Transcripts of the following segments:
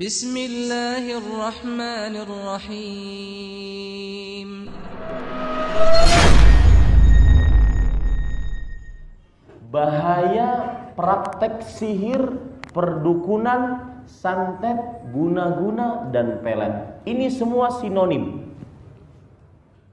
Bismillahirrahmanirrahim. Bahaya praktek sihir, perdukunan, santet, guna-guna, dan pelet. Ini semua sinonim.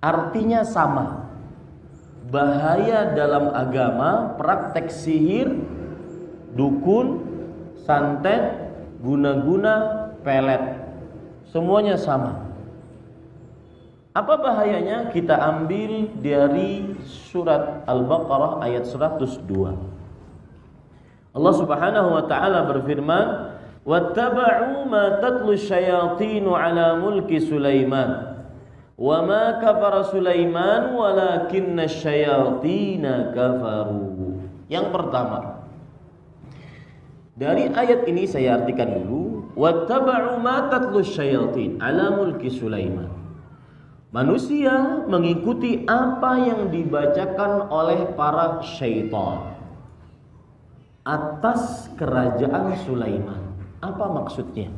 Artinya sama. Bahaya dalam agama, praktek sihir, dukun, santet, guna-guna, pelet. Semuanya sama. Apa bahayanya? Kita ambil dari surat Al-Baqarah ayat 102. Allah Subhanahu wa taala berfirman, "Wattaba'u ma tatlu syayatinu 'ala mulki Sulaiman. Wa ma kafara Sulaiman walakinna syayatina kafaru." Yang pertama, dari ayat ini saya artikan dulu. Wattaba'u ma tatlu syayatin 'ala mulki Sulaiman. Manusia mengikuti apa yang dibacakan oleh para syaitan atas kerajaan Sulaiman. Apa maksudnya?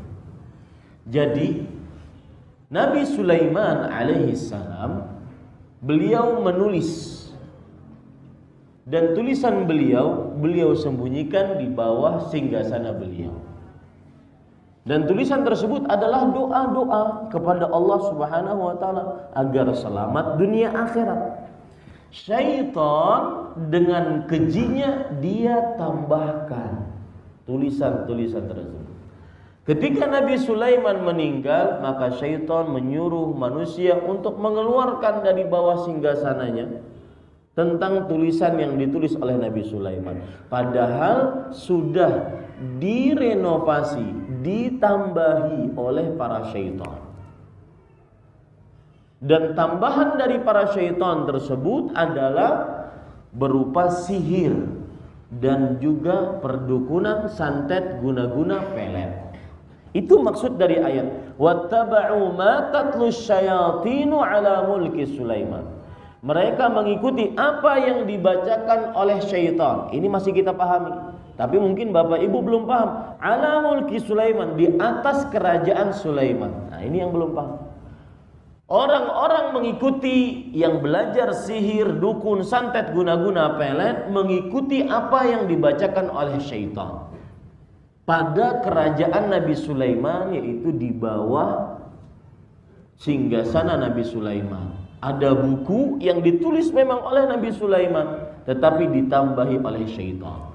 Jadi Nabi Sulaiman alaihissalam, beliau menulis, dan tulisan beliau sembunyikan di bawah singgasana beliau. Dan tulisan tersebut adalah doa-doa kepada Allah Subhanahu wa taala agar selamat dunia akhirat. Syaitan dengan kejinya dia tambahkan tulisan-tulisan tersebut. Ketika Nabi Sulaiman meninggal, maka syaitan menyuruh manusia untuk mengeluarkan dari bawah singgasananya tentang tulisan yang ditulis oleh Nabi Sulaiman. Padahal sudah direnovasi, ditambahi oleh para syaitan. Dan tambahan dari para syaitan tersebut adalah berupa sihir dan juga perdukunan, santet, guna-guna, pelet. Itu maksud dari ayat wattaba'u ma tatlu syayatinu 'ala mulki Sulaiman. Mereka mengikuti apa yang dibacakan oleh syaitan. Ini masih kita pahami. Tapi mungkin Bapak Ibu belum paham. 'Ala mulki Sulaiman, di atas kerajaan Sulaiman. Nah, ini yang belum paham. Orang-orang mengikuti yang belajar sihir, dukun, santet, guna-guna, pelet, mengikuti apa yang dibacakan oleh syaitan pada kerajaan Nabi Sulaiman, yaitu di bawah singgasana Nabi Sulaiman. Ada buku yang ditulis memang oleh Nabi Sulaiman, tetapi ditambahi oleh syaitan.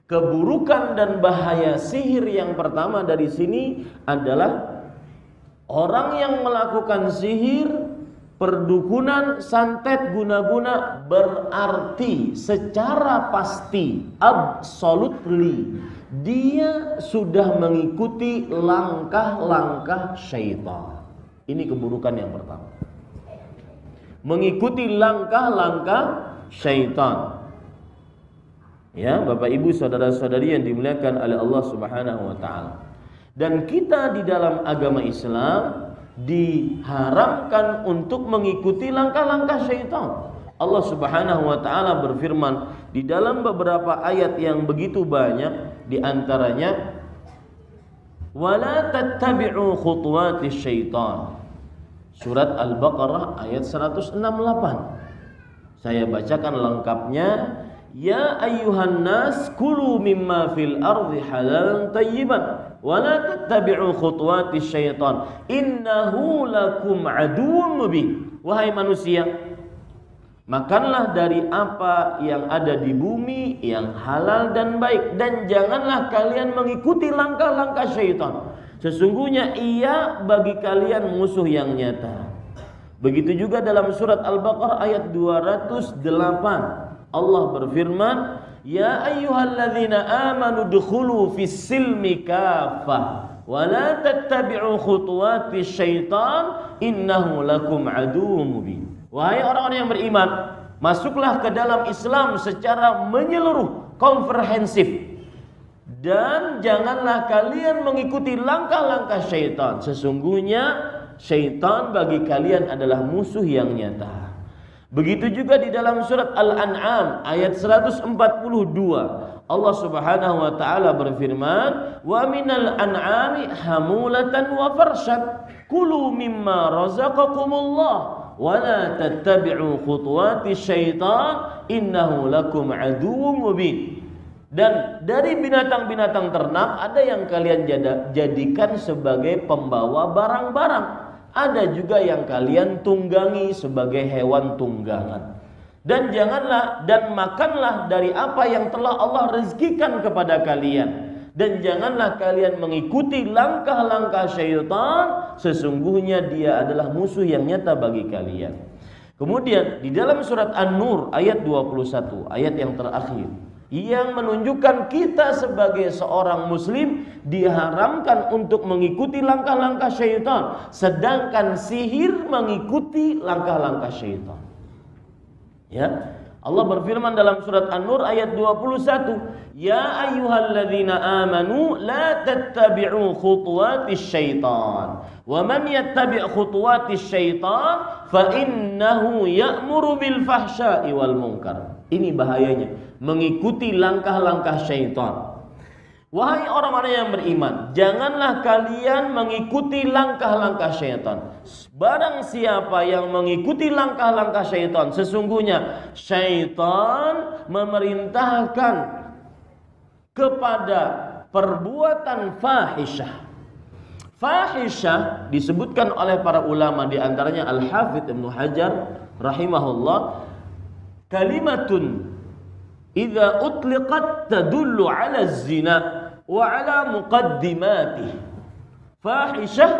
Keburukan dan bahaya sihir yang pertama dari sini adalah orang yang melakukan sihir, perdukunan, santet, guna-guna berarti secara pasti, absolutely, dia sudah mengikuti langkah-langkah syaitan. Ini keburukan yang pertama. Mengikuti langkah-langkah syaitan. Ya, Bapak Ibu, saudara-saudari yang dimuliakan oleh Allah Subhanahu wa taala. Dan kita di dalam agama Islam diharamkan untuk mengikuti langkah-langkah syaitan. Allah Subhanahu wa taala berfirman di dalam beberapa ayat yang begitu banyak, di antaranya wala tattabi'u khutuwatis syaitan. Surat Al-Baqarah ayat 168. Saya bacakan lengkapnya. Ya ayyuhan nas kulu mimma fil ardi halalan tayyiban wa la tattabi'u khutuwatis syaitan innahu lakum aduwwun mubin. Wahai manusia, makanlah dari apa yang ada di bumi yang halal dan baik, dan janganlah kalian mengikuti langkah-langkah syaitan. Sesungguhnya ia bagi kalian musuh yang nyata. Begitu juga dalam surat Al-Baqarah ayat 208. Allah berfirman, ya ayyuhalladzina amanu dukhulu fis silmi kaffah wa la tattabi'u khutuwatis syaitan innahu lakum aduwwun mubin. Wahai orang-orang yang beriman, masuklah ke dalam Islam secara menyeluruh, komprehensif, dan janganlah kalian mengikuti langkah-langkah syaitan. Sesungguhnya syaitan bagi kalian adalah musuh yang nyata. Begitu juga di dalam surat Al-An'am ayat 142. Allah Subhanahu wa taala berfirman, "Wa minal an'ami hamulatan wa farshan, kulu mimma razaqakumullah wa la tattabi'u khutuwati syaitan innahu lakum aduwwum mubin." Dan dari binatang-binatang ternak ada yang kalian jadikan sebagai pembawa barang-barang, ada juga yang kalian tunggangi sebagai hewan tunggangan. Dan janganlah dan makanlah dari apa yang telah Allah rezekikan kepada kalian. Dan janganlah kalian mengikuti langkah-langkah syaitan, sesungguhnya dia adalah musuh yang nyata bagi kalian. Kemudian di dalam surat An-Nur ayat 21, ayat yang terakhir, yang menunjukkan kita sebagai seorang muslim diharamkan untuk mengikuti langkah-langkah syaitan, sedangkan sihir mengikuti langkah-langkah syaitan. Ya, Allah berfirman dalam surat An-Nur ayat 21, "Ya ayyuhalladzina amanu la tattabi'u khutuwatis syaitan. Wa man yattabi' khutuwatis syaitan fa innahu ya'muru bil fahsya'i wal munkar." Ini bahayanya, mengikuti langkah-langkah syaitan. Wahai orang-orang yang beriman, janganlah kalian mengikuti langkah-langkah syaitan. Barang siapa yang mengikuti langkah-langkah syaitan, sesungguhnya syaitan memerintahkan kepada perbuatan fahisyah. Fahisyah disebutkan oleh para ulama, di antaranya Al-Hafidz Ibnu Hajar rahimahullah, kalimatun idza utliqat tadullu 'ala az-zina wa 'ala muqaddimatih. Fahisyah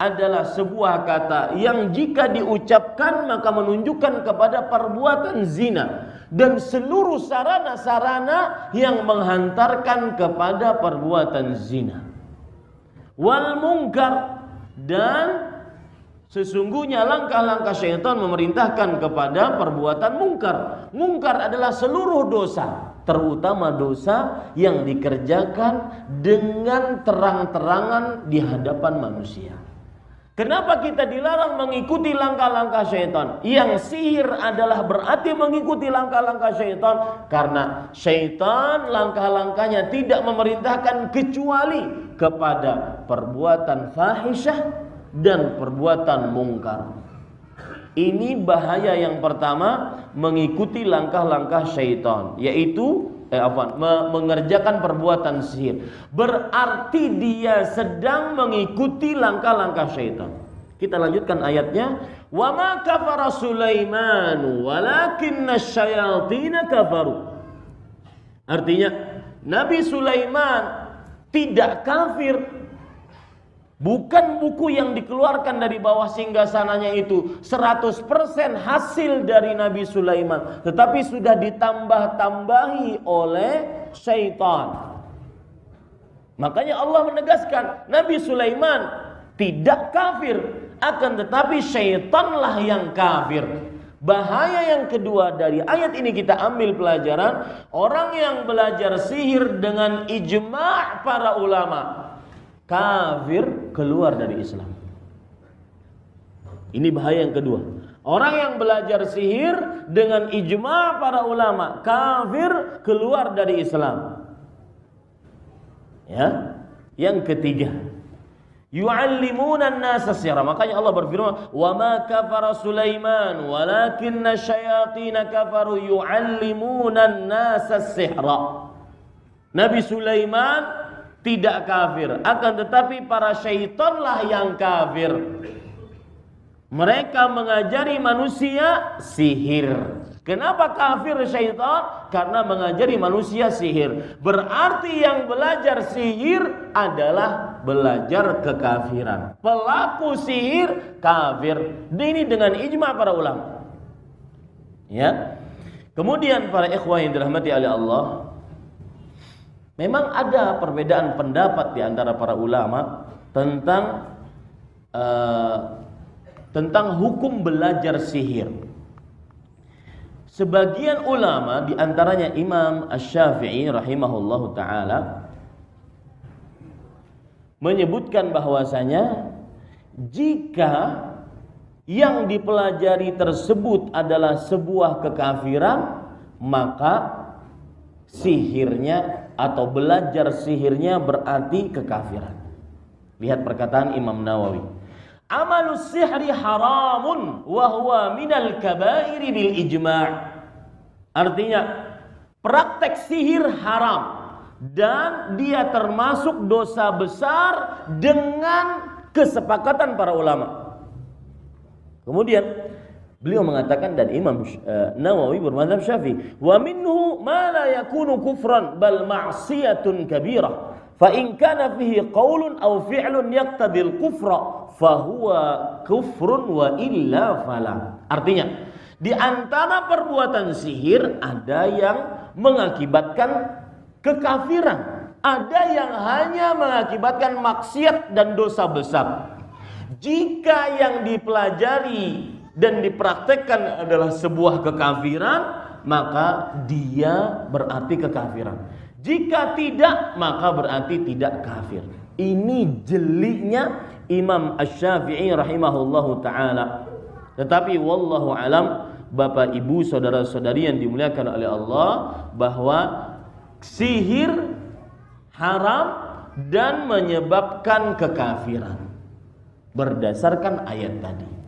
adalah sebuah kata yang jika diucapkan maka menunjukkan kepada perbuatan zina dan seluruh sarana-sarana yang menghantarkan kepada perbuatan zina. Wal munkar, dan sesungguhnya langkah-langkah syaitan memerintahkan kepada perbuatan mungkar. Mungkar adalah seluruh dosa, terutama dosa yang dikerjakan dengan terang-terangan di hadapan manusia. Kenapa kita dilarang mengikuti langkah-langkah syaitan? Yang sihir adalah berarti mengikuti langkah-langkah syaitan, karena syaitan langkah-langkahnya tidak memerintahkan kecuali kepada perbuatan fahisyah dan perbuatan mungkar. Ini bahaya yang pertama, mengikuti langkah-langkah syaitan, yaitu mengerjakan perbuatan sihir. Berarti dia sedang mengikuti langkah-langkah syaitan. Kita lanjutkan ayatnya. Wa ma kafara Sulaiman walakinna syayatin kafaru. Artinya Nabi Sulaiman tidak kafir. Bukan buku yang dikeluarkan dari bawah singgasananya itu 100% hasil dari Nabi Sulaiman, tetapi sudah ditambah-tambahi oleh syaitan. Makanya Allah menegaskan Nabi Sulaiman tidak kafir, akan tetapi syaitanlah yang kafir. Bahaya yang kedua dari ayat ini kita ambil pelajaran, orang yang belajar sihir dengan ijma' para ulama kafir, keluar dari Islam. Ini bahaya yang kedua. Orang yang belajar sihir dengan ijma' para ulama kafir, keluar dari Islam. Ya. Yang ketiga, yu'allimuna an-nasa sihra. Makanya Allah berfirman, "Wa ma kafara Sulaiman walakinna syayatin kafaru yu'allimuna an-nasa sihra." Nabi Sulaiman tidak kafir, akan tetapi para syaitanlah yang kafir. Mereka mengajari manusia sihir. Kenapa kafir syaitan? Karena mengajari manusia sihir. Berarti yang belajar sihir adalah belajar kekafiran. Pelaku sihir kafir. Ini dengan ijma' para ulama. Ya. Kemudian para ikhwah yang dirahmati oleh Allah, memang ada perbedaan pendapat di antara para ulama tentang hukum belajar sihir. Sebagian ulama, di antaranya Imam Asy-Syafi'i rahimahullahu taala, menyebutkan bahwasanya jika yang dipelajari tersebut adalah sebuah kekafiran, maka sihirnya atau belajar sihirnya berarti kekafiran. Lihat perkataan Imam Nawawi. Amalus sihri haramun wa huwa minal kabairi bil ijma'. Artinya praktek sihir haram dan dia termasuk dosa besar dengan kesepakatan para ulama. Kemudian beliau mengatakan, dan Imam Nawawi bermadzhab Syafi'i, wa minhu ma la yakunu kufran bal ma'siyatun kabirah. Fa in kana fihi qaulun aw fi'lun yaqtadil kufra fa huwa kufrun wa illa fala. Artinya, di antara perbuatan sihir ada yang mengakibatkan kekafiran, ada yang hanya mengakibatkan maksiat dan dosa besar. Jika yang dipelajari dan dipraktekkan adalah sebuah kekafiran, maka dia berarti kekafiran. Jika tidak, maka berarti tidak kafir. Ini jeliknya Imam Asy-Syafi'i rahimahullahu ta'ala. Tetapi wallahu alam, Bapak Ibu saudara-saudari yang dimuliakan oleh Allah, bahwa sihir haram dan menyebabkan kekafiran berdasarkan ayat tadi.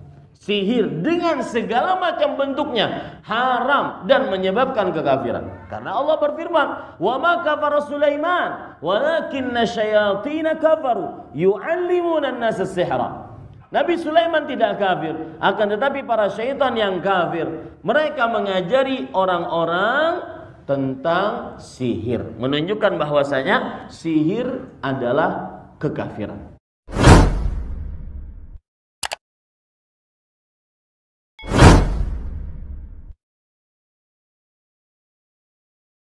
Sihir dengan segala macam bentuknya haram dan menyebabkan kekafiran. Karena Allah berfirman, "Wa ma kafara Sulaiman, walakinna syayatin kafaru yu'allimuna an-nasa as-sihra." Nabi Sulaiman tidak kafir, akan tetapi para syaitan yang kafir, mereka mengajari orang-orang tentang sihir, menunjukkan bahwasanya sihir adalah kekafiran.